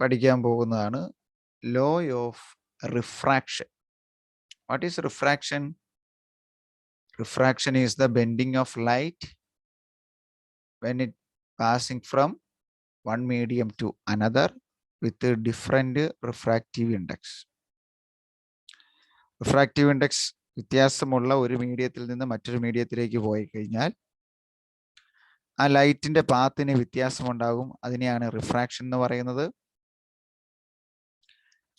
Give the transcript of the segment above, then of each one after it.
പഠിക്കാൻ പോകുന്നതാണ് law of refraction. What is refraction? Refraction is the bending of light when it passing from one medium to another with a different refractive index. Refractive index വ്യത്യാസമുള്ള ഒരു മീഡിയത്തിൽ നിന്ന് മറ്റൊരു മീഡിയത്തിലേക്ക് പോയി കഴിഞ്ഞാൽ ആ ലൈറ്റിന്റെ പാത്തിന് വ്യത്യാസമുണ്ടാകും. അതിനെയാണ് റിഫ്രാക്ഷൻ എന്ന് പറയുന്നത്.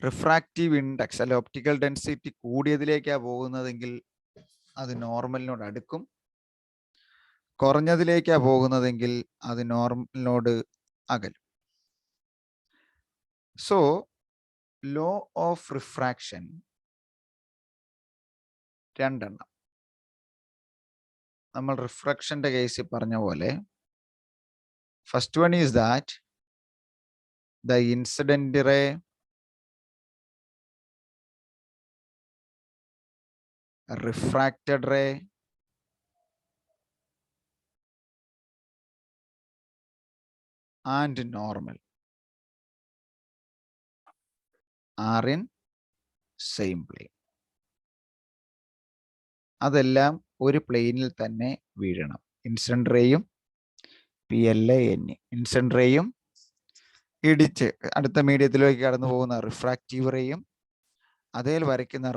റിഫ്രാക്റ്റീവ് ഇൻഡെക്സ് അല്ലെ ഒപ്റ്റിക്കൽ ഡെൻസിറ്റി കൂടിയതിലേക്കാണ് പോകുന്നതെങ്കിൽ അത് നോർമലിനോട് അടുക്കും. കുറഞ്ഞതിലേക്കാണ് പോകുന്നതെങ്കിൽ അത് നോർമലിനോട് അകലും. സോ ലോ ഓഫ് റിഫ്രാക്ഷൻ രണ്ടെണ്ണം. നമ്മൾ റിഫ്രാക്ഷന്റെ കേസിൽ പറഞ്ഞ പോലെ first one is that the incident ray refracted ray and normal are in same plane. അതെല്ലാം ഒരു പ്ലെയിനിൽ തന്നെ വീഴണം. ഇൻസിഡന്റ് റേയും PLAN ഇൻസിഡന്റ് റേയും ഇടിച്ച് അടുത്ത മീഡിയത്തിലേക്ക് കടന്നു പോകുന്ന റിഫ്രാക്റ്റീവ് റേയും അതേൽ വരയ്ക്കുന്ന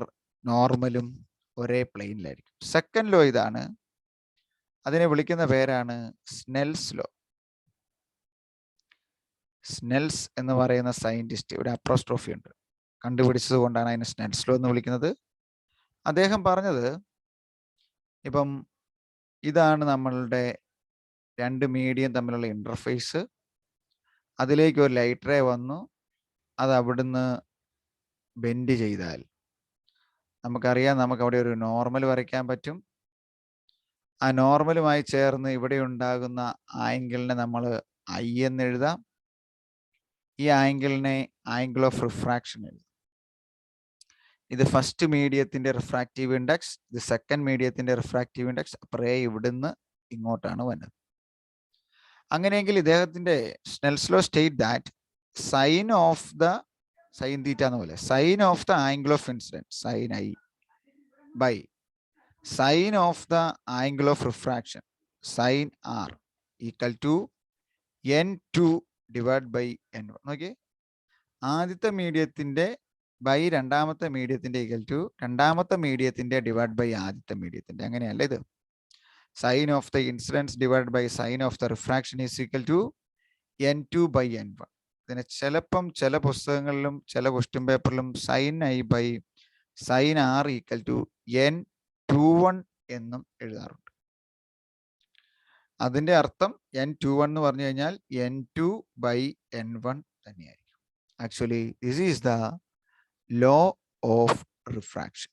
നോർമലും ഒരേ പ്ലെയിനിലായിരിക്കും. സെക്കൻഡ് ലോ ഇതാണ്. അതിനെ വിളിക്കുന്ന പേരാണ് സ്നെൽസ് ലോ. സ്നെൽസ് എന്ന് പറയുന്ന സയന്റിസ്റ്റ്, ഒരു അപ്രോസ്ട്രോഫി ഉണ്ട്, കണ്ടുപിടിച്ചത് കൊണ്ടാണ് അതിനെ സ്നെൽസ് ലോ എന്ന് വിളിക്കുന്നത്. അദ്ദേഹം പറഞ്ഞത്, ഇപ്പം ഇതാണ് നമ്മളുടെ രണ്ട് മീഡിയം തമ്മിലുള്ള ഇന്റർഫേസ്. അതിലേക്ക് ഒരു ലൈറ്റ് റേ വന്നു, അത് അവിടുന്ന് ബെൻഡ് ചെയ്താൽ നമുക്കറിയാം നമുക്ക് അവിടെ ഒരു നോർമൽ വരയ്ക്കാൻ പറ്റും. ആ നോർമലുമായി ചേർന്ന് ഇവിടെ ഉണ്ടാകുന്ന ആംഗിളിനെ നമ്മൾ I എന്ന് എഴുതാം. ഈ ആംഗിളിനെ ആംഗിൾ ഓഫ് റിഫ്രാക്ഷൻ എഴുതാം. ഇത് ഫസ്റ്റ് മീഡിയത്തിന്റെ റിഫ്രാക്റ്റീവ് ഇൻഡെക്സ്, ഇത് സെക്കൻഡ് മീഡിയത്തിന്റെ റിഫ്രാക്റ്റീവ് ഇൻഡെക്സ്. റേ ഇവിടുന്ന് ഇങ്ങോട്ടാണ് വന്നത്. അങ്ങനെയെങ്കിൽ ഇദ്ദേഹത്തിന്റെ Snell's law state that sine of the sine theta എന്ന പോലെ sine of the angle of incidence sine I by sine of the angle of refraction sine R equal to N2 divide by N1. Okay, ആദ്യത്തെ മീഡിയത്തിന്റെ by രണ്ടാമത്തെ മീഡിയത്തിന്റെ equal to രണ്ടാമത്തെ മീഡിയത്തിന്റെ divide by ആദ്യത്തെ മീഡിയത്തിന്റെ. അങ്ങനെയല്ല ഇത്. Sine of the incidence divide by sine of the refraction is equal to N2 by N1. ഇതിനെ ചിലപ്പം ചില പുസ്തകങ്ങളിലും ചില ക്വസ്റ്റ്യൻ പേപ്പറിലും sine I by sine R equal to N21 എന്നും എഴുതാറുണ്ട്. അതിന്റെ അർത്ഥം N21 എന്ന് പറഞ്ഞു കഴിഞ്ഞാൽ N2 ബൈ N1 തന്നെയായിരിക്കും. Actually this is the law of refraction.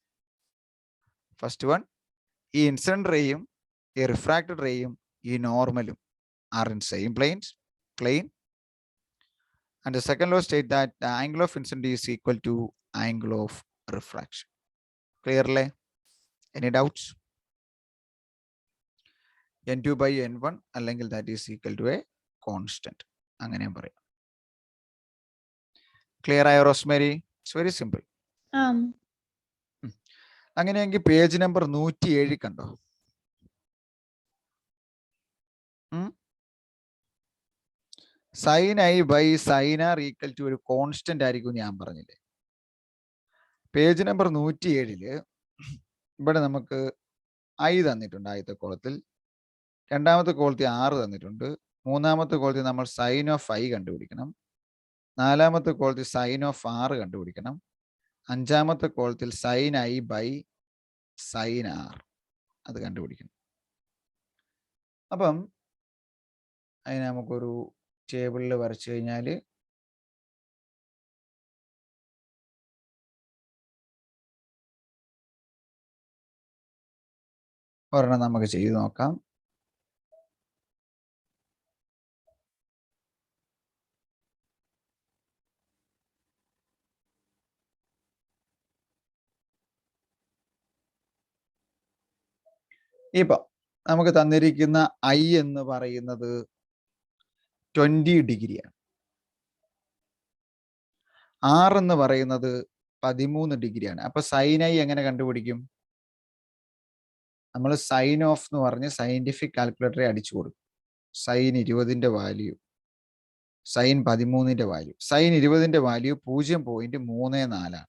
First one, ഈ ഇൻസിഡന്റ് റേയും ഈ റിഫ്രാക്റ്റഡ് റേയും ഈ നോർമലും are in same plane. And the second law states that the angle of incident is equal to angle of refraction. Clearly? Any doubts? N2 by N1 അല്ലെങ്കിൽ that is equal to a constant. അങ്ങനെ പറയാം. Clear ആയോ Rosemary? It's very simple. അങ്ങനെയെങ്കിൽ page number 107 കണ്ടോ? Sine I by sine R equal to ഒരു constant ആയിരിക്കും ഞാൻ പറഞ്ഞില്ലേ. പേജ് നമ്പർ 107 ഇവിടെ നമുക്ക് I തന്നിട്ടുണ്ട് ആദ്യത്തെ കോളത്തിൽ, രണ്ടാമത്തെ കോളത്തിൽ R തന്നിട്ടുണ്ട്, മൂന്നാമത്തെ കോളത്തിൽ നമ്മൾ സൈൻ ഓഫ് I കണ്ടുപിടിക്കണം, നാലാമത്തെ കോളത്തിൽ സൈൻ ഓഫ് R കണ്ടുപിടിക്കണം, അഞ്ചാമത്തെ കോളത്തിൽ sine I by sine R അത് കണ്ടുപിടിക്കണം. അപ്പം അതിന് നമുക്കൊരു ടേബിളിൽ വരച്ചു കഴിഞ്ഞാൽ ഒരെണ്ണം നമുക്ക് ചെയ്തു നോക്കാം. ഇപ്പൊ നമുക്ക് തന്നിരിക്കുന്ന I എന്ന് പറയുന്നത് 20 ഡിഗ്രിയാണ്. R എന്ന് പറയുന്നത് 13 ഡിഗ്രിയാണ്. അപ്പൊ സൈൻ ഐ എങ്ങനെ കണ്ടുപിടിക്കും? നമ്മൾ സൈൻ ഓഫ് എന്ന് പറഞ്ഞ് സയന്റിഫിക് കാൽക്കുലേറ്ററെ അടിച്ചു കൊടുക്കും. സൈൻ 20ന്റെ വാല്യൂ, സൈൻ 13ന്റെ വാല്യൂ. സൈൻ 20ന്റെ വാല്യൂ 0.34 ആണ്.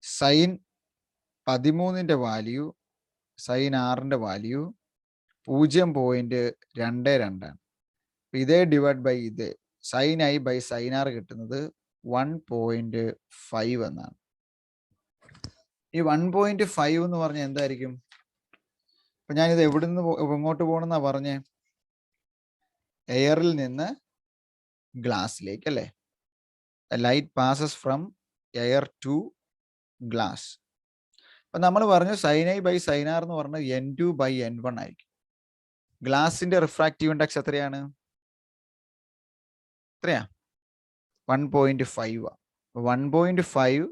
സൈൻ 13ന്റെ വാല്യൂ, സൈൻ 6ന്റെ വാല്യൂ 0.22 ആണ്. ഇതേ ഡിവൈഡ് ബൈ ഇത് sine I by sine R കിട്ടുന്നത് 1.5 എന്നാണ്. ഈ 1.5 എന്ന് പറഞ്ഞാൽ എന്തായിരിക്കും? അപ്പൊ ഞാനിത് എവിടുന്ന് എങ്ങോട്ട് പോകണമെന്നാ പറഞ്ഞേ? എയറിൽ നിന്ന് ഗ്ലാസ്സിലേക്ക് അല്ലേ? Light passes from air to glass. അപ്പൊ നമ്മൾ പറഞ്ഞു sine I by sine R എന്ന് പറഞ്ഞാൽ N2 ബൈ N1 ആയിരിക്കും. ഗ്ലാസിന്റെ റിഫ്രാക്റ്റീവ് ഇൻഡെക്സ് എത്രയാണ്? എത്രയാ? 1.5. 1.5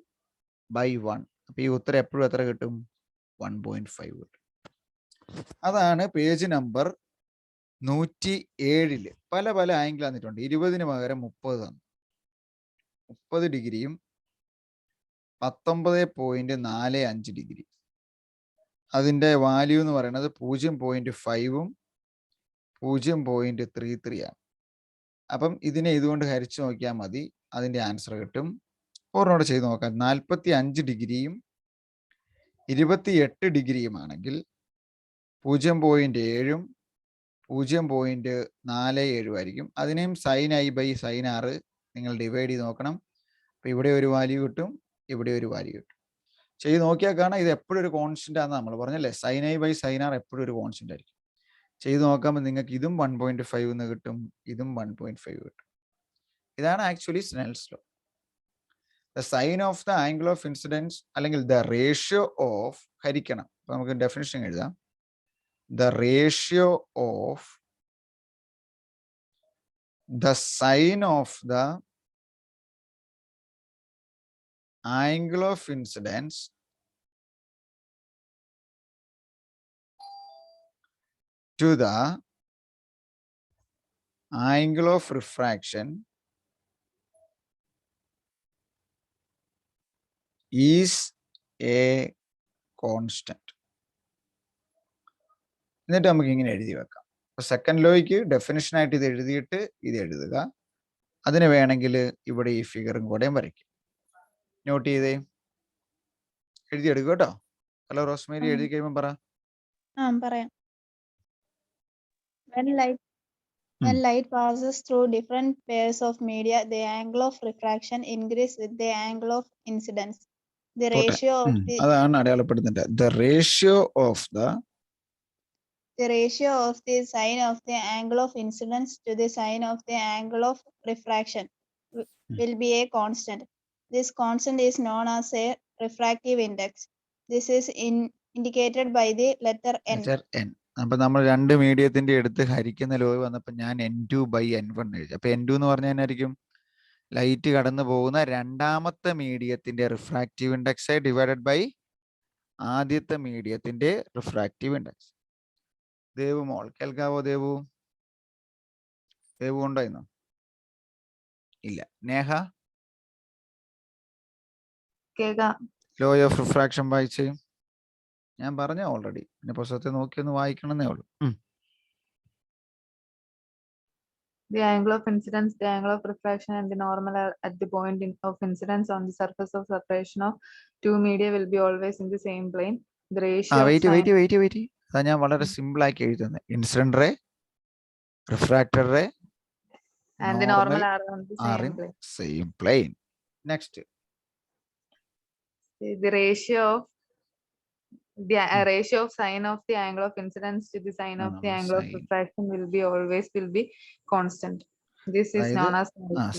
ബൈ 1. അപ്പൊ ഈ ഉത്തരം എപ്പോഴും എത്ര കിട്ടും? 1.5 കിട്ടും. അതാണ് പേജ് നമ്പർ 107. പല പല ആംഗിൾ തന്നിട്ടുണ്ട്. 20ന് പകരം 30 തന്നു. 30 ഡിഗ്രിയും 19.45 ഡിഗ്രി. അതിൻ്റെ വാല്യൂ എന്ന് പറയുന്നത് 0.5ഉം 0.33 ആണ്. അപ്പം ഇതിനെ ഇതുകൊണ്ട് ഹരിച്ചു നോക്കിയാൽ മതി, അതിൻ്റെ ആൻസർ കിട്ടും. ഓർമ്മയോടെ ചെയ്ത് നോക്കാം. 45 ഡിഗ്രിയും 28 ഡിഗ്രിയുമാണെങ്കിൽ 0.7ഉം 0.47 ആയിരിക്കും. അതിനെയും sine I by sine R നിങ്ങൾ ഡിവൈഡ് ചെയ്ത് നോക്കണം. അപ്പോൾ ഇവിടെ ഒരു വാല്യൂ കിട്ടും, ഇവിടെ ഒരു വാല്യൂ കിട്ടും. ചെയ്ത് നോക്കിയാൽ കാണാം ഇത് എപ്പോഴും ഒരു കോൺസ്റ്റന്റ് ആണെന്ന് നമ്മൾ പറഞ്ഞല്ലേ. Sine I by sine R എപ്പോഴും ഒരു കോൺസ്റ്റന്റ് ആയിരിക്കും. ചെയ്ത് നോക്കുമ്പോൾ നിങ്ങൾക്ക് ഇതും 1.5 എന്ന് കിട്ടും, ഇതും 1.5 കിട്ടും. ഇതാണ് actually Snell's law. The sine of the angle of incidence അല്ലെങ്കിൽ ദ റേഷ്യോ ഓഫ് ഹരിക്കണം. അപ്പൊ നമുക്ക് ഡെഫിനിഷൻ എഴുതാം. The ratio of the sine of the angle of incidence to the angle of refraction is a constant. എന്നിട്ട് നമുക്ക് ഇങ്ങനെ എഴുതി വെക്കാം. അപ്പോൾ സെക്കൻഡ് ലോയ്ക്ക് ഡെഫിനിഷൻ ആയിട്ട് ഇത് എഴുതിയിട്ട് ഇത് എഴുതുക. അതിന് വേണമെങ്കിൽ ഇവിടെ ഈ ഫിഗറും കൂടെ വരയ്ക്കും. നോട്ട് ചെയ്തേ, എഴുതിയെടുക്കുക കേട്ടോ. ഹലോ റോസ്മേരി, എഴുതി കഴിയുമ്പോൾ പറ. പറയാം. When light passes through different pairs of media, the angle of refraction increases with the angle of incidence. The ratio of the അതാണ് അടയാളപ്പെടുത്തുന്നത്. The ratio of the sine of the angle of incidence to the sine of the angle of refraction will be a constant. This constant is known as a refractive index. This is indicated by the letter N. അപ്പൊ നമ്മൾ രണ്ട് മീഡിയത്തിന്റെ എടുത്ത് ഹരിക്കുന്ന law വന്നപ്പോൾ ഞാൻ N2 by N1 എഴുതി. അപ്പൊ N2 എന്ന് പറഞ്ഞാൽ എന്നായിരിക്കും? ലൈറ്റ് കടന്നു പോകുന്ന രണ്ടാമത്തെ മീഡിയത്തിന്റെ റിഫ്രാക്റ്റീവ് ഇൻഡെക്സ് ഡിവൈഡഡ് ബൈ ആദ്യത്തെ മീഡിയത്തിന്റെ റിഫ്രാക്റ്റീവ് ഇൻഡെക്സ്. ദേവു മോൾ കേൾക്കാവോ? ദേവു ഉണ്ടോ ഇന്ന്? ഇല്ല. നേഹ, ലോ ഓഫ് റിഫ്രാക്ഷൻ വായിച്ച്. ഞാൻ പറഞ്ഞ ഓൾറെഡി, പിന്നെ പുസ്തകത്തെ നോക്കി ഒന്ന് വായിക്കണമെന്നേ ഉള്ളൂ. The angle of incidence, the angle of refraction, and the normal at the point of incidence on the surface of separation of two media will be always in the same plane. The ratio wait. അതാ ഞാൻ വളരെ simple ആക്കി എഴുതുന്നത്. Incident ray, refracted ray and the normal are on the same plane. Next, the ratio of ratio of sine of the angle of incidence to the sine of the angle of refraction will be constant. This is known as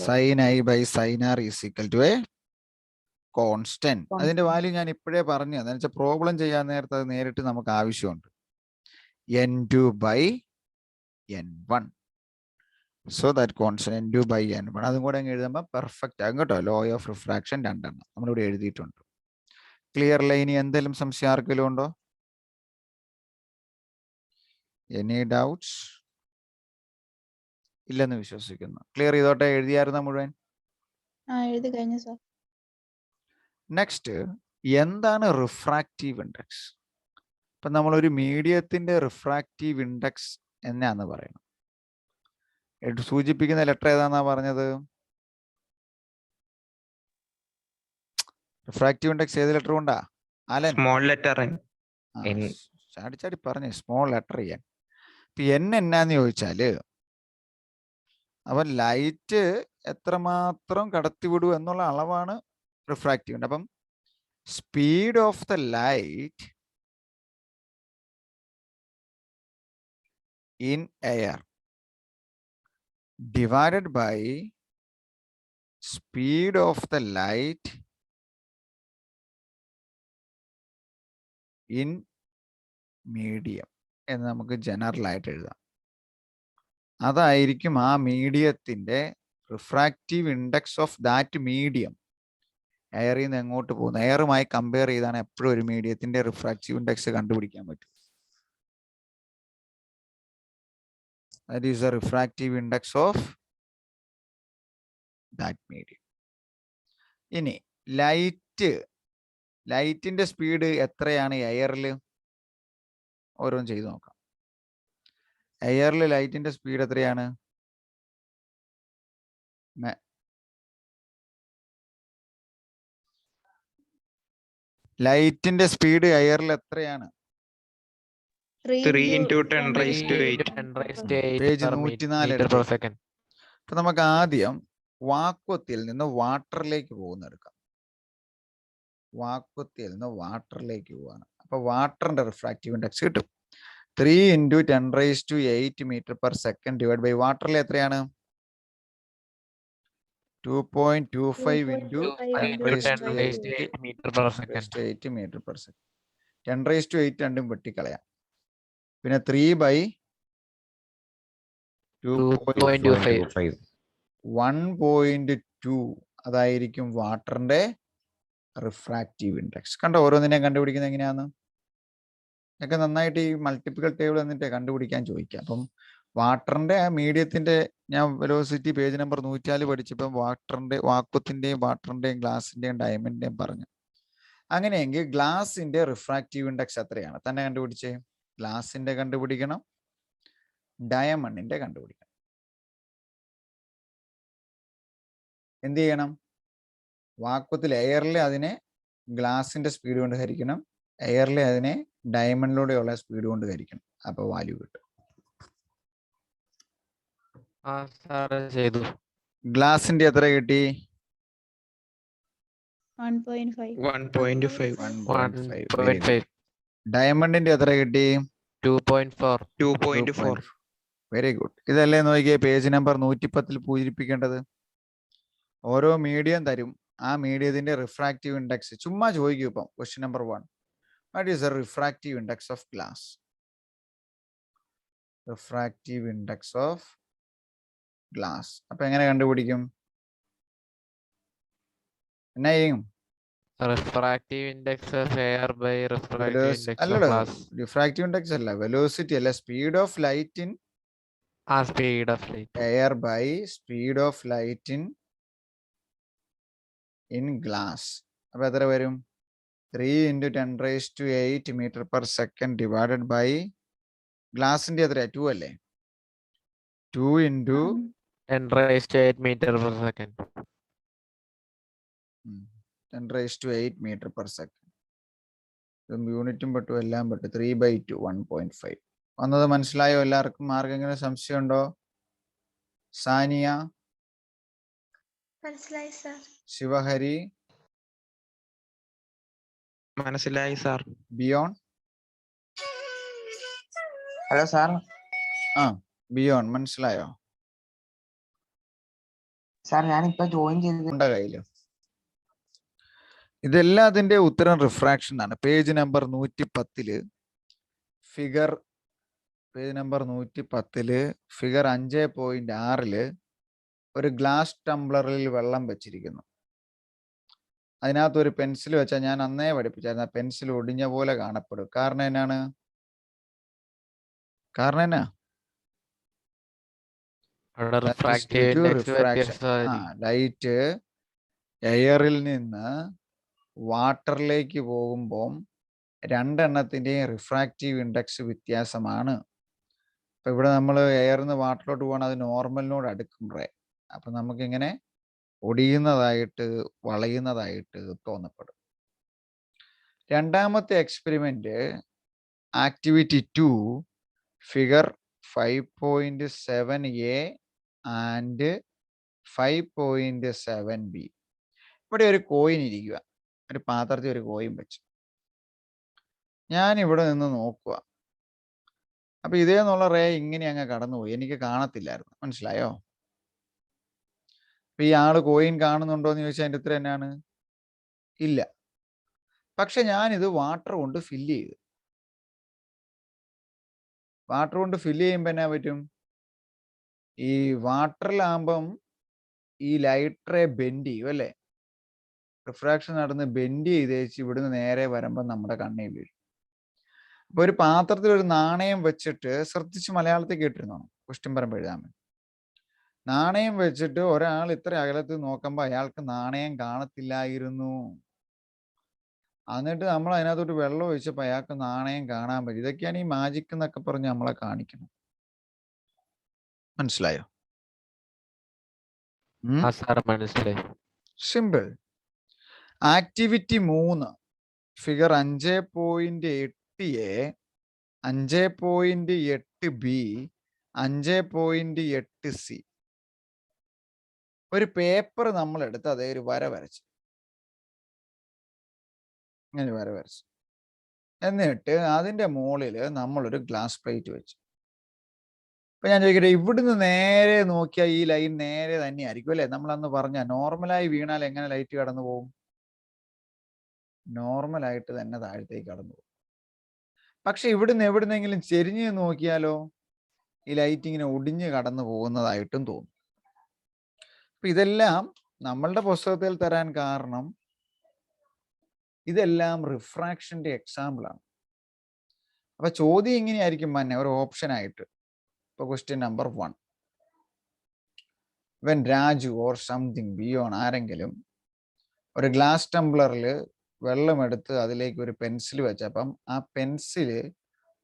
sin I by sin R is equal to a constant. അതിന്റെ value ഞാൻ ഇപ്പോഴേ പറഞ്ഞു. അതെന്ന് വെച്ചാൽ problem ചെയ്യാൻ നേരത്തെ അത് നേരിട്ട് നമുക്ക് ആവശ്യമുണ്ട്. N2 by N1. So that constant N2 by N1. അതും കൂടെ അങ്ങ് എഴുതുമ്പോൾ പെർഫെക്റ്റ് ആകും കേട്ടോ. ലോ ഓഫ് റിഫ്രാക്ഷൻ രണ്ടെണ്ണം നമ്മളിവിടെ എഴുതിയിട്ടുണ്ട്. ക്ലിയർ അല്ലേ? ഇനി എന്തെങ്കിലും സംശയം ആർക്കെങ്കിലും ഉണ്ടോ? Any doubts? ഇല്ലെന്ന് വിശ്വസിക്കുന്നു. ക്ലിയർ ചെയ്തോട്ടെ? എഴുതിയായിരുന്ന മുഴുവൻ? എഴുതി കഴിഞ്ഞു സർ. നെക്സ്റ്റ്, എന്താണ് റിഫ്രാക്റ്റീവ് ഇൻഡെക്സ്? ഇപ്പൊ നമ്മളൊരു മീഡിയത്തിന്റെ റിഫ്രാക്റ്റീവ് ഇൻഡെക്സ് എന്നാന്ന് പറയുന്നത്. സൂചിപ്പിക്കുന്ന ലെറ്റർ ഏതാന്നാ പറഞ്ഞത്? റിഫ്രാക്റ്റീവ് ഇൻഡെക്സ് ഏത് ലെറ്റർ കൊണ്ടാ അലൻ? സ്മോൾ ലെറ്റർ ചാടി ചാടി പറഞ്ഞു സ്മോൾ ലെറ്റർ എൻ. ഇപ്പൊ എൻ എന്നാന്ന് ചോദിച്ചാല് അവൻ ലൈറ്റ് എത്രമാത്രം കടത്തിവിടൂ എന്നുള്ള അളവാണ് റിഫ്രാക്റ്റീവ് ഇൻഡെക്സ്. അപ്പം speed of the light in air divided by speed of the light in medium എന്ന് നമുക്ക് ജനറൽ ആയിട്ട് എഴുതാം. അതായിരിക്കും ആ മീഡിയത്തിന്റെ refractive index of that medium. എയറിൽ നിന്ന് എങ്ങോട്ട് പോകുന്നു, എയറുമായി കമ്പയർ ചെയ്താണ് എപ്പോഴും ഒരു മീഡിയത്തിന്റെ റിഫ്രാക്റ്റീവ് ഇൻഡെക്സ് കണ്ടുപിടിക്കാൻ പറ്റും. That is the refractive index of that medium. ഇനി ലൈറ്റിന്റെ സ്പീഡ് എത്രയാണ് എയറിൽ? ഓരോന്ന് ചെയ്ത് നോക്കാം. എയറിൽ ലൈറ്റിന്റെ സ്പീഡ് എത്രയാണ്? ലൈറ്റിന്റെ സ്പീഡ് എയറിൽ എത്രയാണ്? 3 into 10 raised to 8. പേജ് 104. അപ്പൊ നമുക്ക് ആദ്യം വാക്വത്തിൽ നിന്ന് വാട്ടറിലേക്ക് പോകുന്നെടുക്കാം. വാക്വത്തിൽ നിന്ന് വാട്ടറിലേക്ക് പോവാണ്. അപ്പൊ വാട്ടറിന്റെ റിഫ്രാക്റ്റീവ് ഇൻഡെക്സ് കിട്ടും. 3 into 10 raised to 8 meter per second divided by വാട്ടറിൽ എത്രയാണ്? 2.25 into 10 raised to 8 meter per second. 10 raised to 8 രണ്ടും വെട്ടിക്കളയാം. പിന്നെ 3/2.25 1.2 അതായിരിക്കും വാട്ടറിന്റെ റിഫ്രാക്റ്റീവ് ഇൻഡെക്സ്. കണ്ടോ ഓരോന്നിനെ കണ്ടുപിടിക്കുന്നത് എങ്ങനെയാന്ന്? ഒക്കെ നന്നായിട്ട് ഈ മൾട്ടിപ്പിൾ ടേബിൾ എന്നിട്ട് കണ്ടുപിടിക്കാൻ ചോദിക്കാം. അപ്പം വാട്ടറിന്റെ ആ മീഡിയത്തിന്റെ ഞാൻ വെലോസിറ്റി പേജ് നമ്പർ 104 പഠിച്ചപ്പം വാട്ടറിന്റെ വാക്വത്തിന്റെയും വാട്ടറിന്റെയും ഗ്ലാസിന്റെയും ഡയമണ്ടിന്റെയും പറഞ്ഞു. അങ്ങനെയെങ്കിൽ ഗ്ലാസിന്റെ റിഫ്രാക്റ്റീവ് ഇൻഡെക്സ് എത്രയാണ്? തന്നെ കണ്ടുപിടിച്ചേ. ഗ്ലാസിന്റെ കണ്ടുപിടിക്കണം, ഡയമണ്ടിന്റെ കണ്ടുപിടിക്കണം. എന്ത് ചെയ്യണം? വാക്വത്തിൽ എയറിലെ അതിനെ ഗ്ലാസിന്റെ സ്പീഡ് കൊണ്ട് ഹരിക്കണം, എയറിലെ അതിനെ ഡയമണ്ടിലൂടെയുള്ള സ്പീഡ് കൊണ്ട് ഹരിക്കണം. അപ്പൊ വാല്യൂ കിട്ടും. ഗ്ലാസിന്റെ എത്ര കിട്ടി? 1.5. ഡയമണ്ടിന്റെ എത്ര കിട്ടി? 2.4. Very good. ഇതല്ലേ നോക്കിയേ പേജ് നമ്പർ 110 പൂരിപ്പിക്കേണ്ടത്. ഓരോ മീഡിയം തരും, ആ മീഡിയത്തിന്റെ റിഫ്രാക്റ്റീവ് ഇൻഡെക്സ് ചുമ്മാ ചോദിക്കും. ഇപ്പം question number 1, what is the refractive index of glass? Refractive index of glass. അപ്പൊ എങ്ങനെ കണ്ടുപിടിക്കും? എന്നാ ചെയ്യും? Refractive index air by refractive index of അല്ലല്ലോ, ഗ്ലാസ്. റിഫ്രാക്റ്റീവ് ഇൻഡെക്സ് അല്ല, വെലോസിറ്റി അല്ല, speed of light in speed of light air by speed of light in glass. അപ്പൊ എത്ര വരും? 3 into 10 raised to 8 meter per second divided by ഗ്ലാസിന്റെ എത്രയാ? 2 അല്ലേ? 2 into 10 raised to 8 meter per second. 10 raised to 8 meter per second. യൂണിറ്റും പെട്ടു, എല്ലാം പെട്ടു. 3/2 1.5 വന്നത് മനസ്സിലായോ എല്ലാവർക്കും? ആർക്കെങ്കിലും സംശയം ഉണ്ടോ? സാനിയ, മനസ്സിലായി സർ. ശിവഹരി, മനസ്സിലായി sir. Biyon. Hello sir. Biyon മനസ്സിലായോ? സാർ ഞാനിപ്പോ ജോയിൻ ചെയ്തിട്ടുണ്ട് കയ്യില്. ഇതെല്ലാം അതിന്റെ ഉത്തരം റിഫ്രാക്ഷൻ ആണ്. Page number 110 figure page number 110 figure 5.6 ഒരു ഗ്ലാസ് ടംബ്ലറിൽ വെള്ളം വെച്ചിരിക്കുന്നു. അതിനകത്ത് ഒരു പെൻസിൽ വെച്ചാൽ ഞാൻ അന്നേ പഠിപ്പിച്ചായിരുന്നു, ആ പെൻസിൽ ഒടിഞ്ഞ പോലെ കാണപ്പെടും. കാരണം എന്നാണ്? കാരണം റിഫ്രാക്റ്റീവ് ഇൻഡെക്സ് വ്യത്യസ്തമായിരിക്കും. ലൈറ്റ് എയറിൽ നിന്ന് വാട്ടറിലേക്ക് പോകുമ്പോൾ രണ്ടെണ്ണത്തിൻ്റെയും റിഫ്രാക്റ്റീവ് ഇൻഡെക്സ് വ്യത്യാസമാണ്. അപ്പം ഇവിടെ നമ്മൾ എയറിൽ നിന്ന് വാട്ടറിലോട്ട് പോകണം, അത് നോർമലിനോട് അടുക്കുമ്പോഴേ അപ്പം നമുക്കിങ്ങനെ ഒടിയുന്നതായിട്ട് വളയുന്നതായിട്ട് തോന്നപ്പെടും. രണ്ടാമത്തെ experiment activity 2 figure 5.7a and 5.7b. ഇവിടെ ഒരു കോയിൻ ഇരിക്കുക, ഒരു പാത്രത്തിൽ ഒരു കോയിൻ വെച്ച് ഞാൻ ഇവിടെ നിന്ന് നോക്കുക. അപ്പൊ ഇതേന്നുള്ള റേ ഇങ്ങനെ അങ്ങ് കടന്നുപോയി, എനിക്ക് കാണത്തില്ലായിരുന്നു. മനസ്സിലായോ? അപ്പൊ ഈ ആള് കോയിൻ കാണുന്നുണ്ടോ എന്ന് ചോദിച്ചാൽ അതിൻ്റെ ഉത്തരം എന്നാണ് ഇല്ല. പക്ഷെ ഞാനിത് വാട്ടർ കൊണ്ട് ഫില്ല് ചെയ്തു. വാട്ടർ കൊണ്ട് ഫില്ല് ചെയ്യുമ്പോൾ എന്നാ പറ്റും? ഈ വാട്ടറിലാകുമ്പം ഈ ലൈറ്റ് റേ ബെൻഡ് ചെയ്യും അല്ലേ? റിഫ്രാക്ഷൻ നടന്ന് ബെൻഡ് ചെയ്തേച്ച് ഇവിടുന്ന് നേരെ വരുമ്പോൾ നമ്മുടെ കണ്ണിൽ വീഴും. അപ്പൊ ഒരു പാത്രത്തിൽ ഒരു നാണയം വെച്ചിട്ട്, ശ്രദ്ധിച്ച് മലയാളത്തിൽ കേട്ടിരുന്നോ ക്വസ്റ്റ്യൻ പറയുമ്പോൾ എഴുതാൻ വേണ്ടി, നാണയം വെച്ചിട്ട് ഒരാൾ ഇത്ര അകലത്ത് നോക്കുമ്പോൾ അയാൾക്ക് നാണയം കാണത്തില്ലായിരുന്നു. എന്നിട്ട് നമ്മൾ അതിനകത്തോട്ട് വെള്ളം ഒഴിച്ചപ്പോൾ അയാൾക്ക് നാണയം കാണാൻ പറ്റും. ഇതൊക്കെയാണ് ഈ മാജിക് എന്നൊക്കെ പറഞ്ഞ് നമ്മളെ കാണിക്കണം. മനസ്സിലായോ? മനസ്സിലായി. Simple. Activity 3 figure 5.8a 5.8b 5.8c. ഒരു പേപ്പർ നമ്മൾ എടുത്ത് അതേ ഒരു വര വരച്ചു, ഇങ്ങനെ വര വരച്ചു. എന്നിട്ട് അതിൻ്റെ മുകളിൽ നമ്മളൊരു ഗ്ലാസ് പ്ലേറ്റ് വെച്ചു. അപ്പൊ ഞാൻ ചോദിക്കട്ടെ, ഇവിടുന്ന് നേരെ നോക്കിയാൽ ഈ ലൈൻ നേരെ തന്നെ ആയിരിക്കും അല്ലേ? നമ്മൾ അന്ന് പറഞ്ഞ നോർമലായി വീണാൽ എങ്ങനെ ലൈറ്റ് കടന്നു പോകും? നോർമലായിട്ട് തന്നെ താഴത്തേക്ക് കടന്നു പോകും. പക്ഷെ ഇവിടുന്ന് എവിടുന്നെങ്കിലും ചെരിഞ്ഞ് നോക്കിയാലോ ഈ ലൈറ്റ് ഇങ്ങനെ ഒടിഞ്ഞ് കടന്നു പോകുന്നതായിട്ടും തോന്നും. അപ്പൊ ഇതെല്ലാം നമ്മളുടെ പുസ്തകത്തിൽ തരാൻ കാരണം ഇതെല്ലാം റിഫ്രാക്ഷന്റെ എക്സാമ്പിൾ ആണ്. അപ്പൊ ചോദ്യം ഇങ്ങനെയായിരിക്കും മന്നെ, ഒരു ഓപ്ഷൻ ആയിട്ട്. ഇപ്പൊ question number 1, when Raju or something Biyon ആരെങ്കിലും ഒരു ഗ്ലാസ് ടംബ്ലറിൽ വെള്ളമെടുത്ത് അതിലേക്ക് ഒരു പെൻസിൽ വെച്ചപ്പം ആ പെൻസില്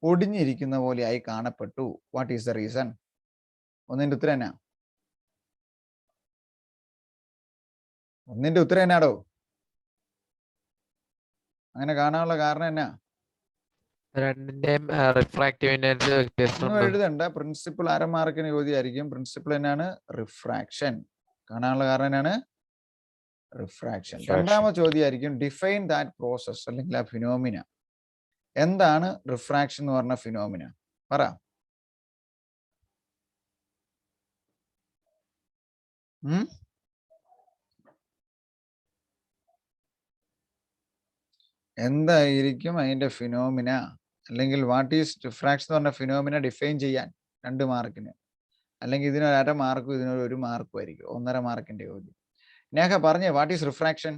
ഒടിഞ്ഞിരിക്കുന്ന പോലെ ആയി കാണപ്പെട്ടു. What is the reason? ഒന്നിന്റെ ഉത്തരം എന്നാ? ഒന്നിന്റെ ഉത്തരം എന്നാടോ? അങ്ങനെ കാണാനുള്ള കാരണം എന്നാ? രണ്ടിന്റെയും റിഫ്രാക്റ്റീവ് ഇൻഡെക്സ് ഒന്നും വ്യത്യാസമുണ്ട്. എഴുതണ്ട. പ്രിൻസിപ്പിൾ അരമാർക്കിന് ചോദ്യമായിരിക്കും. പ്രിൻസിപ്പിൾ എന്നാണ്? റിഫ്രാക്ഷൻ. കാണാനുള്ള കാരണം എന്നാണ്? റിഫ്രാക്ഷൻ. രണ്ടാമത്തെ ചോദ്യമായിരിക്കും ഡിഫൈൻ ദാറ്റ് പ്രോസസ് അല്ലെങ്കിൽ ആ ഫിനോമിന. എന്താണ് റിഫ്രാക്ഷൻ എന്ന് പറഞ്ഞ ഫിനോമിന? പറ. എന്തായിരിക്കും അതിന്റെ ഫിനോമിന? അല്ലെങ്കിൽ വാട്ട് ഈസ് റിഫ്രാക്ഷൻ എന്ന് പറഞ്ഞ ഫിനോമിന ഡിഫൈൻ ചെയ്യാൻ 2 മാർക്കിന്, അല്ലെങ്കിൽ ഇതിനൊരു 1/2 മാർക്കും ഇതിനൊരു 1 മാർക്കും ആയിരിക്കും. 1.5 മാർക്കിന്റെ ചോദ്യം. നേഹ പറഞ്ഞേ, വാട്ട് ഈസ് റിഫ്രാക്ഷൻ?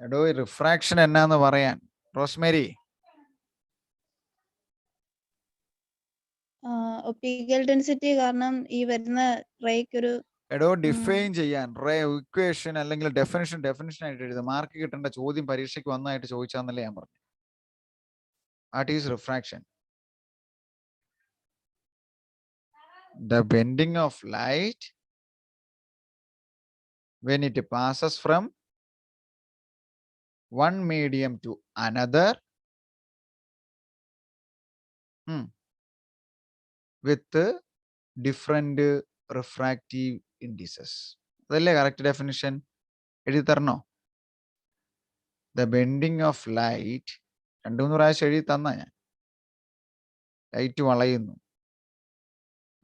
എടോ റിഫ്രാക്ഷൻ എന്നാന്ന് പറയാൻ. റോസ്മേരി. ഒപ്റ്റിക്കൽ ഡെൻസിറ്റി കാരണം ഈ വരുന്ന റേക്ക് ഒരു എടോ ഡിഫൈൻ ചെയ്യാൻ റേ ഇക്വേഷൻ അല്ലെങ്കിൽ ഡെഫിനിഷൻ ആയിട്ട് എഴുതുക. മാർക്ക് കിട്ടേണ്ട ചോദ്യം പരീക്ഷയ്ക്ക് വന്നായിട്ട് ചോദിച്ചാന്നല്ലേ ഞാൻ പറഞ്ഞു. What is refraction? The bending of light when it passes from one medium to another with different refractive indices. അതല്ലേ കറക്റ്റ് ഡെഫിനിഷൻ? എഴുതി തരണോ? The bending of light 2-3 പ്രാവശ്യം എഴുതി തന്ന ഞാൻ. ലൈറ്റ് വളയുന്നു.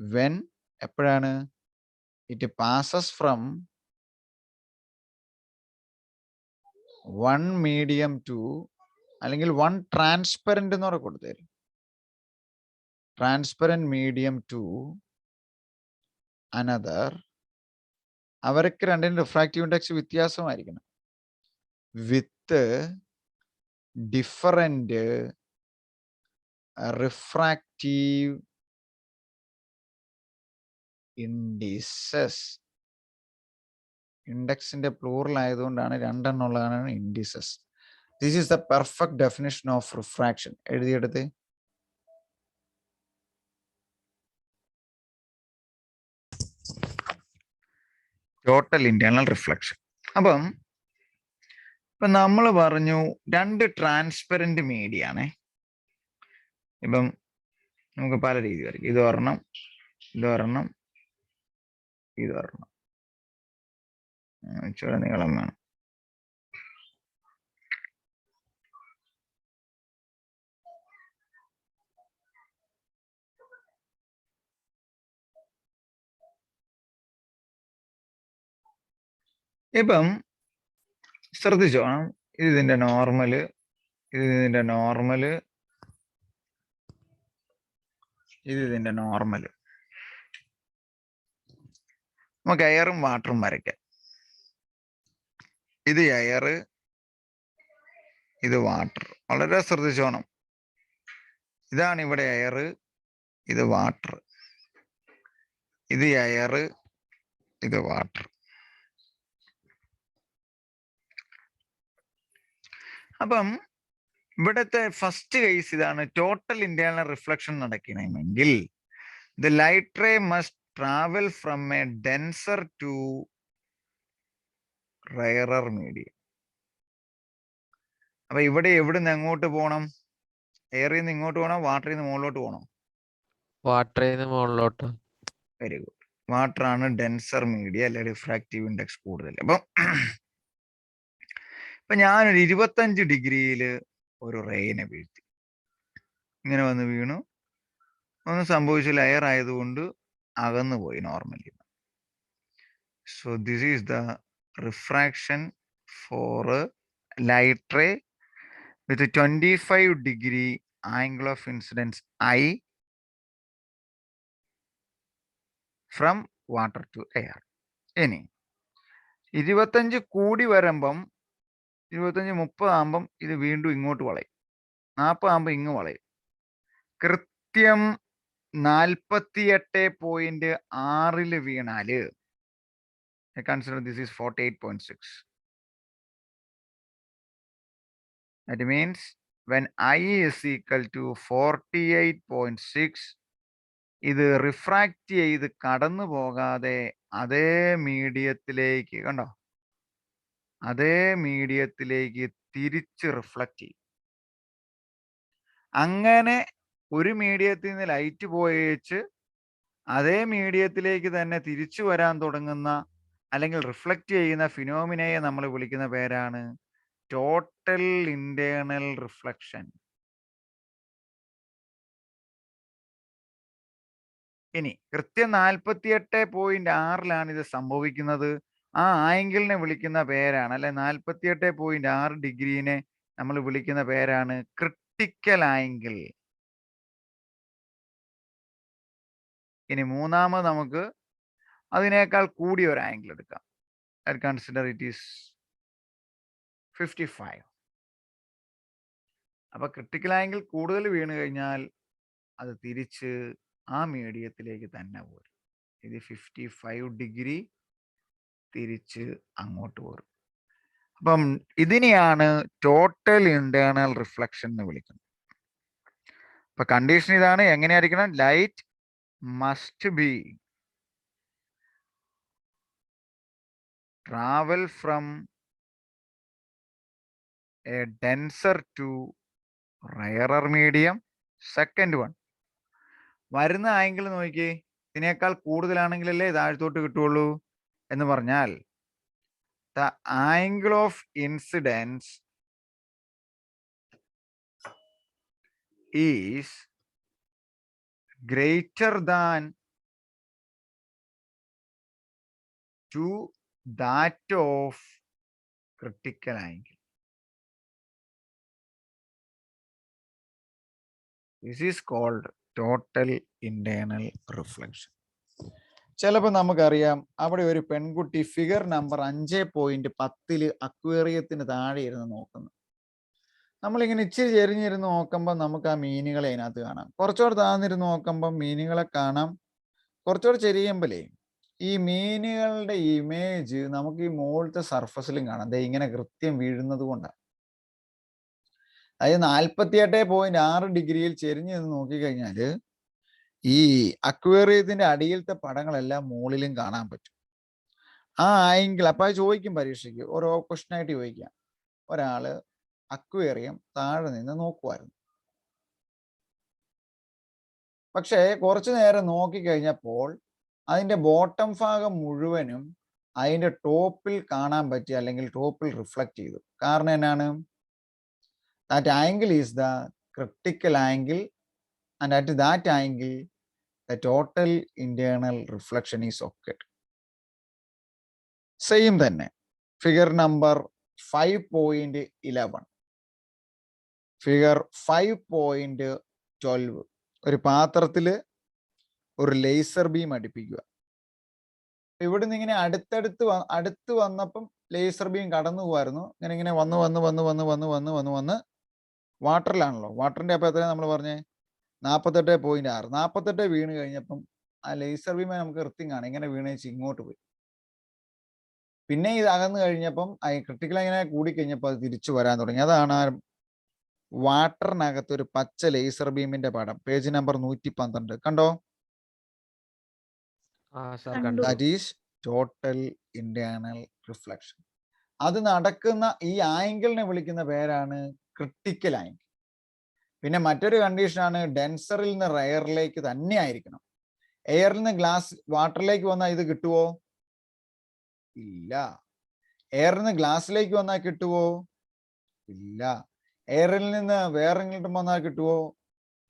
When എപ്പോഴാണ്? It passes from one medium to, അല്ലെങ്കിൽ one transparent എന്ന് പറ കൊടുത്തേരും. Transparent medium to another. അവർക്ക് രണ്ടിനും റിഫ്രാക്റ്റീവ് ഇൻഡെക്സ് വ്യത്യാസമായിരിക്കണം. With different refractive indices. ഇൻഡെക്സിന്റെ പ്ലൂറൽ ആയതുകൊണ്ടാണ് 2 എണ്ണം ഉള്ളതാണ് indices. This is the perfect definition of refraction. എഴുതിയെടുത്ത് ടോട്ടൽ ഇന്റേണൽ റിഫ്ലക്ഷൻ. അപ്പം നമ്മൾ പറഞ്ഞു 2 ട്രാൻസ്പെറന്റ് മീഡിയ ആണേ. ഇപ്പം നമുക്ക് പല രീതി വരും. ഇതൊരെണ്ണം, ഇതൊരെണ്ണം, ഇതൊരെണ്ണം. ഇച്ചിരി നീളം വേണം. ഇപ്പം ശ്രദ്ധിച്ചോണം, ഇതിന്റെ നോർമല്, ഇതിന്റെ നോർമല്, ഇതിന്റെ നോർമല്. നമുക്ക് എയറും വാട്ടറും വരയ്ക്കാം. ഇത് എയർ, ഇത് വാട്ടർ. വളരെ ശ്രദ്ധിച്ചോണം. ഇതാണ് ഇവിടെ എയർ, ഇത് വാട്ടർ. ഇത് എയർ, ഇത് വാട്ടർ. അപ്പം ഇവിടുത്തെ ഫസ്റ്റ് കേസ് ഇതാണ്. ടോട്ടൽ ഇന്റേണൽ റിഫ്ലക്ഷൻ നടക്കണമെങ്കിൽ the light ray must travel from a denser to rarer medium. അപ്പൊ ഇവിടെ എവിടുന്ന് എങ്ങോട്ട് പോകണം? എയറിൽ നിന്ന് ഇങ്ങോട്ട് പോകണോ, വാട്ടറിൽ നിന്ന് മുകളിലോട്ട് പോകണോ? വാട്ടറിൽ നിന്ന് മുകളിലോട്ട്. Very good. വാട്ടർ ആണ് ഡെൻസർ മീഡിയ, അല്ലെ റിഫ്രാക്റ്റീവ് ഇൻഡെക്സ് കൂടുതൽ. അപ്പൊ ഞാനൊരു 25 ഡിഗ്രിയിൽ ഒരു റേനെ വീഴ്ത്തി, ഇങ്ങനെ വന്ന് വീണു. ഒന്നും സംഭവിച്ചില്ല, എയർ ആയതുകൊണ്ട് അകന്നു പോയി നോർമലി. So this is the refraction for light ray with a 25 degree angle of incidence I from water to air. ഇനി 25 കൂടി വരുമ്പം 25-30 ആകുമ്പം ഇത് വീണ്ടും ഇങ്ങോട്ട് വളയും, 40 ആകുമ്പോൾ ഇങ്ങ് വളയും. കൃത്യം 48.6 വീണാല് consider this is 48.6. That means when I is equal to 48.6, ഇത് റിഫ്രാക്റ്റ് ചെയ്ത് കടന്നു പോകാതെ അതേ മീഡിയത്തിലേക്ക്, കണ്ടോ, അതേ മീഡിയത്തിലേക്ക് തിരിച്ച് റിഫ്ലക്റ്റ് ചെയ്യും. അങ്ങനെ ഒരു മീഡിയത്തിൽ നിന്ന് ലൈറ്റ് പോയേച്ച് അതേ മീഡിയത്തിലേക്ക് തന്നെ തിരിച്ചു വരാൻ തുടങ്ങുന്ന അല്ലെങ്കിൽ റിഫ്ലക്റ്റ് ചെയ്യുന്ന ഫിനോമിനയെ നമ്മൾ വിളിക്കുന്ന പേരാണ് ടോട്ടൽ ഇന്റേണൽ റിഫ്ലക്ഷൻ. ഇനി കൃത്യം 48.6 ഇത് സംഭവിക്കുന്നത്. ആ ആംഗിളിനെ വിളിക്കുന്ന പേരാണ്, അല്ലെ 48.6 ഡിഗ്രീനെ നമ്മൾ വിളിക്കുന്ന പേരാണ് ക്രിട്ടിക്കൽ ആംഗിൾ. ഇനി മൂന്നാമത് നമുക്ക് അതിനേക്കാൾ കൂടിയ ഒരു ആംഗിൾ എടുക്കാം. Consider it is 55. അപ്പൊ ക്രിട്ടിക്കൽ ആംഗിൾ കൂടുതൽ വീണ് കഴിഞ്ഞാൽ അത് തിരിച്ച് ആ മീഡിയത്തിലേക്ക് തന്നെ പോരും. ഇത് 55 ഡിഗ്രി തിരിച്ച് അങ്ങോട്ട് പോരും. അപ്പം ഇതിനെയാണ് ടോട്ടൽ ഇന്റേണൽ റിഫ്ലക്ഷൻ എന്ന് വിളിക്കുന്നത്. അപ്പൊ കണ്ടീഷൻ ഇതാണ്. എങ്ങനെയായിരിക്കണം? Light must be travel from a denser to rarer medium. Second one, വരുന്ന ആംഗിൾ നോക്കിയേ, ഇതിനേക്കാൾ കൂടുതലാണെങ്കിലല്ലേ താഴത്തോട്ട് കിട്ടുള്ളൂ. എന്ന് പറഞ്ഞാൽ the angle of incidence is greater than to that of critical angle. This is called total internal reflection. ചിലപ്പോൾ നമുക്കറിയാം, അവിടെ ഒരു പെൺകുട്ടി ഫിഗർ നമ്പർ 5.10 അക്വേറിയത്തിന് താഴെ ഇരുന്ന് നോക്കുന്നു. നമ്മളിങ്ങനെ ഇച്ചിരി ചെരിഞ്ഞിരുന്ന് നോക്കുമ്പോൾ നമുക്ക് ആ മീനുകളെ അതിനകത്ത് കാണാം. കുറച്ചുകൂടെ താഴ്ന്നിരുന്ന് നോക്കുമ്പോൾ മീനുകളെ കാണാം, കുറച്ചുകൂടെ ചെരിയുമ്പോഴേ ഈ മീനുകളുടെ ഇമേജ് നമുക്ക് ഈ മുകളിലത്തെ സർഫസിലും കാണാം. ദേ ഇങ്ങനെ കൃത്യം വീഴുന്നത് കൊണ്ടാണ്. അതായത് 48.6 ഡിഗ്രിയിൽ ചെരിഞ്ഞ് നിന്ന് നോക്കിക്കഴിഞ്ഞാൽ ഈ അക്വേറിയത്തിന്റെ അടിയിലത്തെ പടങ്ങളെല്ലാം മുകളിലും കാണാൻ പറ്റും. ആ ആംഗിൾ അപ്പൊ അത് ചോദിക്കും പരീക്ഷയ്ക്ക്, ഓരോ ക്വസ്റ്റൻ ആയിട്ട് ചോദിക്കാം. ഒരാള് അക്വേറിയം താഴെ നിന്ന് നോക്കുമായിരുന്നു. പക്ഷേ കുറച്ചു നേരം നോക്കിക്കഴിഞ്ഞപ്പോൾ അതിന്റെ ബോട്ടം ഭാഗം മുഴുവനും അതിന്റെ ടോപ്പിൽ കാണാൻ പറ്റി, അല്ലെങ്കിൽ ടോപ്പിൽ റിഫ്ലക്ട് ചെയ്തു. കാരണം എന്നാണ്? That angle is the critical angle and at that angle the total internal reflection is ഒക്കേഡ്. Same തന്നെ ഫിഗർ നമ്പർ 5.11, ഫിഗർ 5.12. ഒരു പാത്രത്തില് ഒരു ലേസർ ബീം അടുപ്പിക്കുക. ഇവിടെ നിന്ന് ഇങ്ങനെ അടുത്ത് വന്നപ്പം ലേസർ ബീം കടന്നു പോവായിരുന്നു. ഇങ്ങനെ വന്ന് വാട്ടറിലാണല്ലോ. വാട്ടറിന്റെ അപ്പം എത്രയാണ് നമ്മൾ പറഞ്ഞേ? 48.6. 48 വീണ് കഴിഞ്ഞപ്പം ആ ലേസർ ബീം നമുക്ക് കൃത്യം കാണാം. ഇങ്ങനെ വീണേച്ച് ഇങ്ങോട്ട് പോയി. പിന്നെ ഇത് അകന്നു കഴിഞ്ഞപ്പം ക്രിട്ടിക്കൽ ഇങ്ങനെ കൂടിക്കഴിഞ്ഞപ്പോൾ അത് തിരിച്ചു വരാൻ തുടങ്ങി. അതാണ് ആ വാട്ടറിനകത്ത് ഒരു പച്ച ലേസർ ബീമിന്റെ പടം. പേജ് നമ്പർ 112 കണ്ടോ? That is total internal reflection. അത് നടക്കുന്ന ഈ ആംഗിളിനെ വിളിക്കുന്ന പേരാണ് ക്രിട്ടിക്കൽ ആംഗിൾ. പിന്നെ മറ്റൊരു കണ്ടീഷനാണ് ഡെൻസറിൽ നിന്ന് റെയറിലേക്ക് തന്നെ ആയിരിക്കണം. എയറിൽ നിന്ന് വാട്ടറിലേക്ക് വന്നാൽ ഇത് കിട്ടുവോ? ഇല്ല. എയറിൽ നിന്ന് ഗ്ലാസ്സിലേക്ക് വന്നാൽ കിട്ടുവോ? ഇല്ല. എയറിൽ നിന്ന് വേറെ എങ്ങോട്ടും വന്നാൽ കിട്ടുവോ?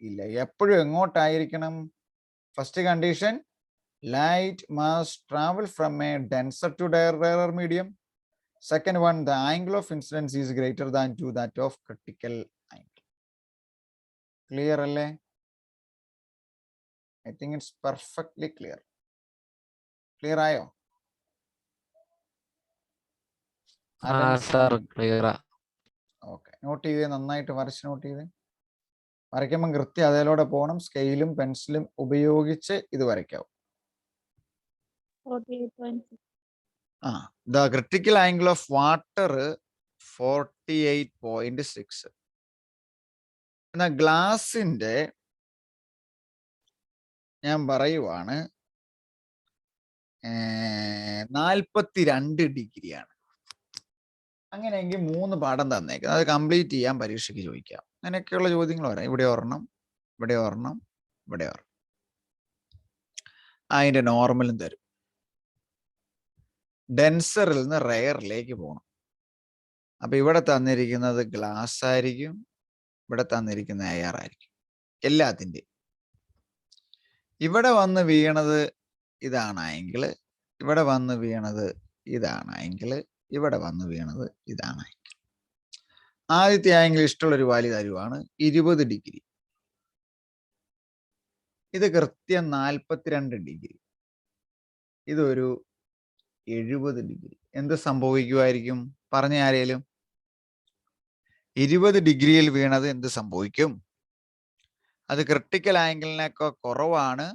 ഇല്ല. എപ്പോഴും എങ്ങോട്ടായിരിക്കണം? First condition, light must travel from a denser to rarer medium. Second one, the angle of incidence is greater than to that of critical angle. Clear alle? I think it's perfectly clear. Clear ayo? Sir clear. Okay, note ചെയ്തേ, നന്നായിട്ട് വരച്ച് not ചെയ്തേ. വരയ്ക്കുമ്പോൾ കൃത്യം അതിലൂടെ പോകണം. സ്കെയിലും പെൻസിലും ഉപയോഗിച്ച് ഇത് വരയ്ക്കാവും. The critical angle of water 48.6. എന്നാ ഗ്ലാസിന്റെ ഞാൻ പറയുവാണ് 42 ഡിഗ്രിയാണ്. അങ്ങനെയെങ്കിൽ 3 പാഠം തന്നേക്കാം. അത് കംപ്ലീറ്റ് ചെയ്യാൻ പരീക്ഷയ്ക്ക് ചോദിക്കാം. അങ്ങനെയൊക്കെയുള്ള ചോദ്യങ്ങൾ വരാം. ഇവിടെ ഒരെണ്ണം, ഇവിടെ ഒരെണ്ണം, ഇവിടെ ഒരെണ്ണം. അതിന്റെ നോർമലും തരും. ഡെൻസറിൽ നിന്ന് റെയറിലേക്ക് പോകണം. അപ്പൊ ഇവിടെ തന്നിരിക്കുന്നത് ഗ്ലാസ് ആയിരിക്കും, ഇവിടെ തന്നിരിക്കുന്ന എയർ ആയിരിക്കും എല്ലാത്തിൻ്റെയും. ഇവിടെ വന്ന് വീണത് ഇതാണ് ആംഗിള്, ഇവിടെ വന്ന് വീണത് ഇതാണ് ആംഗിള്, ഇവിടെ വന്ന് വീണത് ഇതാണ് ആംഗിൾ. ആദ്യത്തെ ആംഗിൾ ഇഷ്ടമുള്ളൊരു വാല്യൂ തരുവാണ് 20 ഡിഗ്രി. ഇത് കൃത്യം 42 ഡിഗ്രി. ഇതൊരു 70 ഡിഗ്രി. എന്ത് സംഭവിക്കുമായിരിക്കും? പറഞ്ഞ ആരേലും? 20 ഡിഗ്രിയിൽ വീണത് എന്ത് സംഭവിക്കും? അത് ക്രിട്ടിക്കൽ ആംഗിളിനൊക്കെ കുറവാണ്.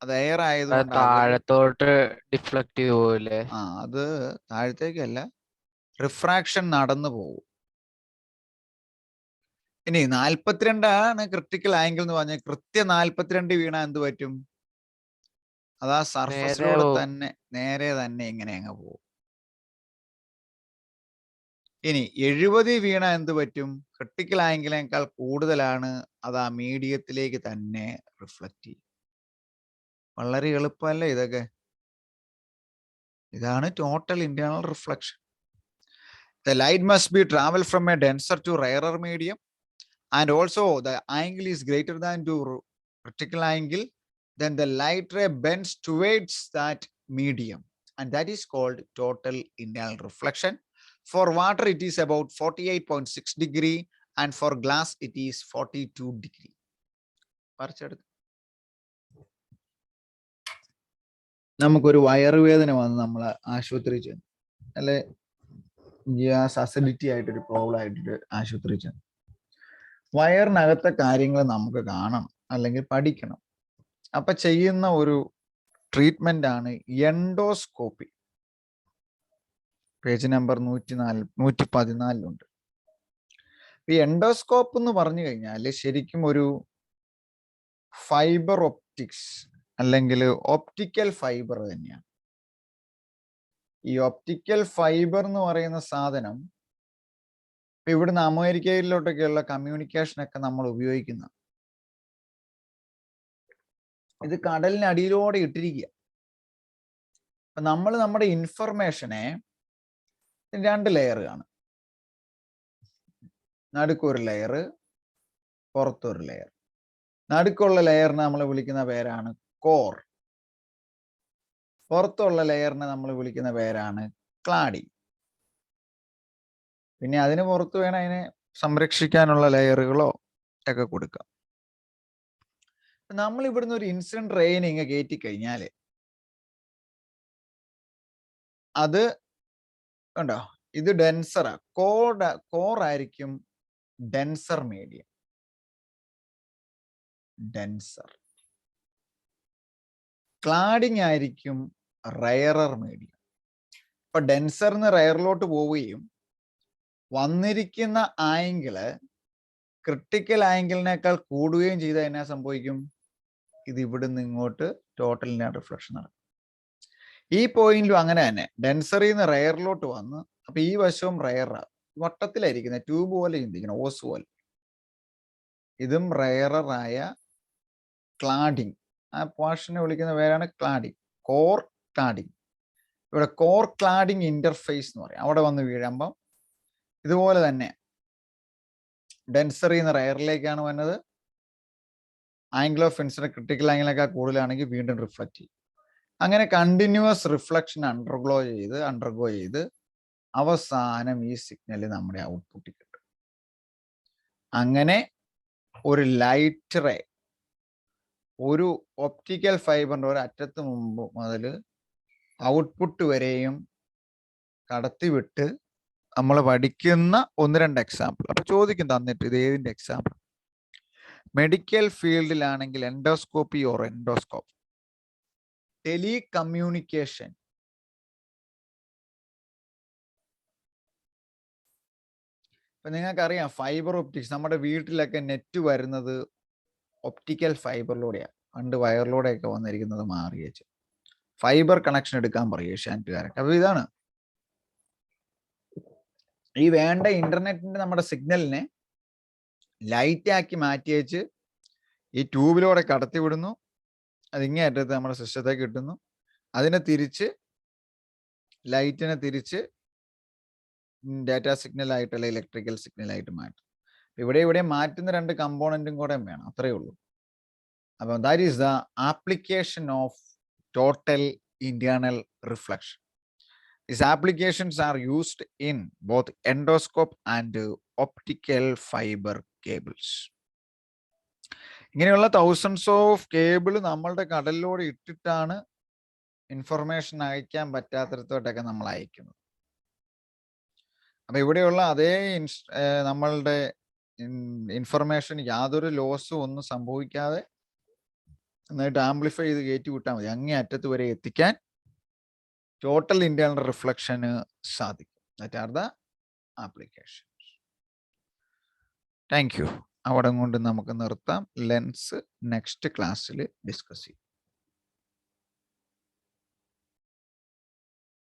അത് എയർ ആയതുകൊണ്ട് താഴത്തോട്ട് ഡിഫ്ലക്ട് ചെയ്തു പോവില്ലേ? അത് താഴത്തേക്കല്ല, റിഫ്രാക്ഷൻ നടന്നു പോകും. ഇനി 42 ആണ് ക്രിട്ടിക്കൽ ആംഗിൾ എന്ന് പറഞ്ഞാൽ കൃത്യം 42 വീണാൽ എന്ത് പറ്റും? അതാ സർഫസിലൂടെ തന്നെ നേരെ തന്നെ ഇങ്ങനെ അങ്ങ് പോകും. ഇനി 70 വീണ എന്ത് പറ്റും? ക്രിട്ടിക്കൽ ആംഗിളിനേക്കാൾ കൂടുതലാണ്, അത് ആ മീഡിയത്തിലേക്ക് തന്നെ റിഫ്ലക്ട് ചെയ്യും. വളരെ എളുപ്പമല്ലേ ഇതൊക്കെ? ഇതാണ് total internal reflection. The light must be travel from a denser to rarer medium, and also the angle is greater than to critical angle. Then the light ray bends towards that medium, and that is called total internal reflection. For water it is about 48.6 degree, and for glass it is 42 degree. നമുക്കൊരു വയറുവേദന വന്ന് നമ്മൾ ആശുപത്രി ചെന്നു, അല്ലെ gas acidity ആയിട്ടൊരു problem ആയിട്ടൊരു ആശുപത്രി ചെന്നു. വയറിനകത്തെ കാര്യങ്ങൾ നമുക്ക് കാണണം അല്ലെങ്കിൽ പഠിക്കണം. അപ്പൊ ചെയ്യുന്ന ഒരു ട്രീറ്റ്മെന്റ് ആണ് എൻഡോസ്കോപ്പി. പേജ് നമ്പർ 114 ഈ എൻഡോസ്കോപ്പ് എന്ന് പറഞ്ഞു കഴിഞ്ഞാൽ ശരിക്കും ഒരു ഫൈബർ ഒപ്റ്റിക്സ് അല്ലെങ്കിൽ ഒപ്റ്റിക്കൽ ഫൈബർ തന്നെയാണ്. ഈ ഒപ്റ്റിക്കൽ ഫൈബർ എന്ന് പറയുന്ന സാധനം ഇവിടുന്ന് അമേരിക്കയിലോട്ടൊക്കെയുള്ള കമ്മ്യൂണിക്കേഷനൊക്കെ നമ്മൾ ഉപയോഗിക്കുന്ന ഇത് കടലിനടിയിലൂടെ ഇട്ടിരിക്കുക. നമ്മൾ നമ്മുടെ ഇൻഫർമേഷനെ 2 ലെയർ കാണും. നടുക്കൊരു ലെയർ, പുറത്തൊരു ലെയർ. നടുക്കുള്ള ലെയറിനെ നമ്മൾ വിളിക്കുന്ന പേരാണ് കോർ. പുറത്തുള്ള ലെയറിനെ നമ്മൾ വിളിക്കുന്ന പേരാണ് ക്ലാഡിംഗ്. പിന്നെ അതിന് പുറത്ത് വേണം അതിനെ സംരക്ഷിക്കാനുള്ള ലെയറുകളോ ഒക്കെ കൊടുക്കാം. നമ്മൾ ഇവിടുന്ന് ഒരു ഇൻസിഡന്റ് ട്രെയിനിങ് കയറ്റി കഴിഞ്ഞാൽ അത് ഉണ്ടോ, ഇത് ഡെൻസറാ. കോർ ആയിരിക്കും ഡെൻസർ മീഡിയം. ഡെൻസർ. ക്ലാഡിംഗ് ആയിരിക്കും റയറർ മീഡിയം. ഇപ്പൊ ഡെൻസറിന് റയറിലോട്ട് പോവുകയും വന്നിരിക്കുന്ന ആംഗിള് ക്രിട്ടിക്കൽ ആംഗിളിനേക്കാൾ കൂടുകയും ചെയ്താൽ എന്നാ സംഭവിക്കും? ഇത് ഇവിടുന്ന് ഇങ്ങോട്ട് ടോട്ടലിന് റിഫ്ലക്ഷൻ നടക്കും. ഈ പോയിന്റിലും അങ്ങനെ തന്നെ ഡെൻസറിൽ നിന്ന് റയറിലോട്ട് വന്ന് അപ്പൊ ഈ വശവും റയറാ, വട്ടത്തിലായിരിക്കുന്നത്, ട്യൂബ് പോലെ ചിന്തിക്കണം, ഓസ് പോലെ. ഇതും റയറായ ക്ലാഡിംഗ്. ആ പോർഷനെ വിളിക്കുന്ന പേരാണ് ക്ലാഡിംഗ്, കോർ ക്ലാഡിംഗ്. ഇവിടെ കോർ ക്ലാഡിംഗ് ഇന്റർഫേസ് എന്ന് പറയും. അവിടെ വന്ന് വീഴുമ്പം ഇതുപോലെ തന്നെ ഡെൻസറിൽ നിന്ന് റയറിലേക്കാണ് വന്നത്. ആംഗിൾ ഓഫ് ഇൻസിഡന്റ് ക്രിട്ടിക്കൽ ആംഗിളിനേക്കാൾ കൂടുതലാണെങ്കിൽ വീണ്ടും റിഫ്ലക്ട് ചെയ്യും. അങ്ങനെ കണ്ടിന്യൂസ് റിഫ്ലക്ഷൻ അണ്ടർഗോ ചെയ്ത് അവസാനം ഈ സിഗ്നൽ നമ്മുടെ ഔട്ട്പുട്ടിൽ കിട്ടും. അങ്ങനെ ഒരു ലൈറ്റ് റേ ഒരു ഒപ്റ്റിക്കൽ ഫൈബറിന്റെ ഒരു അറ്റത്ത് മുമ്പ് മുതൽ ഔട്ട്പുട്ട് വരെയും കടത്തിവിട്ട് നമ്മൾ പഠിക്കുന്ന 1-2 എക്സാമ്പിൾ. അപ്പൊ ചോദിക്കും തന്നിട്ട് ഇത് ഏതിന്റെ എക്സാമ്പിൾ? മെഡിക്കൽ ഫീൽഡിലാണെങ്കിൽ എൻഡോസ്കോപ്പി ഓർ എൻഡോസ്കോപ്പ്. ടെലികമ്മ്യൂണിക്കേഷൻ, ഇപ്പൊ നിങ്ങൾക്കറിയാം ഫൈബർ ഒപ്റ്റിക്സ്. നമ്മുടെ വീട്ടിലൊക്കെ നെറ്റ് വരുന്നത് ഒപ്റ്റിക്കൽ ഫൈബറിലൂടെയാണ്. പണ്ട് വയറിലൂടെയൊക്കെ വന്നിരിക്കുന്നത് മാറിയേച്ച് ഫൈബർ കണക്ഷൻ എടുക്കാൻ പറയും ഏഷ്യാനെറ്റുകാരൊക്കെ. അപ്പൊ ഇതാണ് ഈ വേണ്ട ഇന്റർനെറ്റിന്റെ നമ്മുടെ സിഗ്നലിനെ ലൈറ്റ് ആക്കി മാറ്റിയേച്ച് ഈ ട്യൂബിലൂടെ കടത്തി വിടുന്നു. അതിങ്ങേ അറ്റത്ത് നമ്മുടെ സിസ്റ്റത്തേക്ക് കിട്ടുന്നു. അതിനെ തിരിച്ച് ലൈറ്റിനെ തിരിച്ച് ഡാറ്റ സിഗ്നലായിട്ട് അല്ലെങ്കിൽ ഇലക്ട്രിക്കൽ സിഗ്നലായിട്ട് മാറ്റും. ഇവിടെ മാറ്റുന്ന 2 കമ്പോണന്റും കൂടെ വേണം, അത്രയേ ഉള്ളൂ. അപ്പം that is the application of total internal reflection. These applications are used in both endoscope and optical fiber cables. ഇങ്ങനെയുള്ള thousands ഓഫ് കേബിൾ നമ്മളുടെ കടലിലൂടെ ഇട്ടിട്ടാണ് ഇൻഫർമേഷൻ അയക്കാൻ പറ്റാത്തിടത്തോട്ടൊക്കെ നമ്മൾ അയക്കുന്നത്. അപ്പൊ ഇവിടെയുള്ള അതേ നമ്മളുടെ ഇൻഫർമേഷൻ യാതൊരു ലോസും ഒന്നും സംഭവിക്കാതെ എന്നിട്ട് ആംപ്ലിഫൈ ചെയ്ത് കയറ്റി വിട്ടാൽ മതി. അങ്ങേ അറ്റത്ത് വരെ എത്തിക്കാൻ ടോട്ടൽ ഇന്റേണൽ റിഫ്ലക്ഷന് സാധിക്കും. That are the applications. Thank you. അവിടെ കൊണ്ട് നമുക്ക് നിർത്താം. ലെൻസ് നെക്സ്റ്റ് ക്ലാസ്സിൽ ഡിസ്കസ് ചെയ്യും.